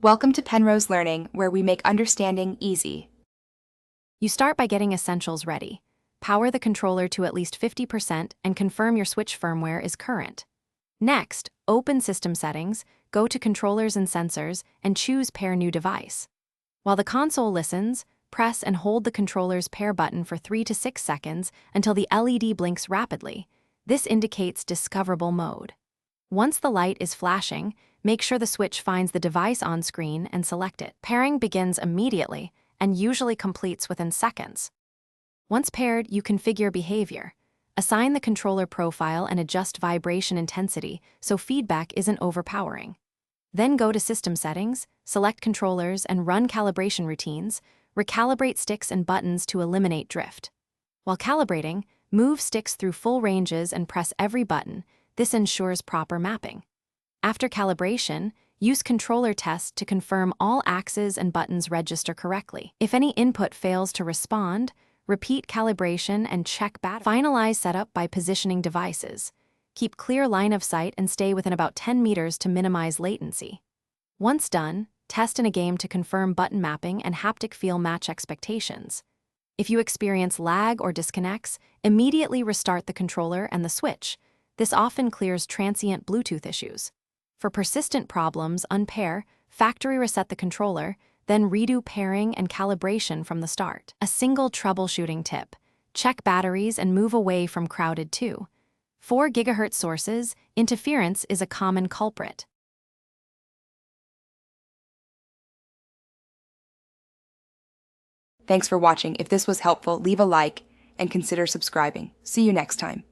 Welcome to Penrose Learning, where we make understanding easy. You start by getting essentials ready. Power the controller to at least 50% and confirm your switch firmware is current. Next, open System Settings, go to Controllers and Sensors, and choose Pair New Device. While the console listens, press and hold the controller's pair button for 3 to 6 seconds until the LED blinks rapidly. This indicates discoverable mode. Once the light is flashing, make sure the switch finds the device on screen and select it. Pairing begins immediately and usually completes within seconds. Once paired, you configure behavior. Assign the controller profile and adjust vibration intensity so feedback isn't overpowering. Then go to System Settings, select Controllers, and run calibration routines. Recalibrate sticks and buttons to eliminate drift. While calibrating, move sticks through full ranges and press every button. This ensures proper mapping. After calibration, use Controller Test to confirm all axes and buttons register correctly. If any input fails to respond, repeat calibration and check battery. Finalize setup by positioning devices. Keep clear line of sight and stay within about 10 meters to minimize latency. Once done, test in a game to confirm button mapping and haptic feel match expectations. If you experience lag or disconnects, immediately restart the controller and the switch. This often clears transient Bluetooth issues. For persistent problems, unpair, factory reset the controller, then redo pairing and calibration from the start. A single troubleshooting tip: check batteries and move away from crowded 4 GHz sources. Interference is a common culprit. Thanks for watching. If this was helpful, leave a like and consider subscribing. See you next time.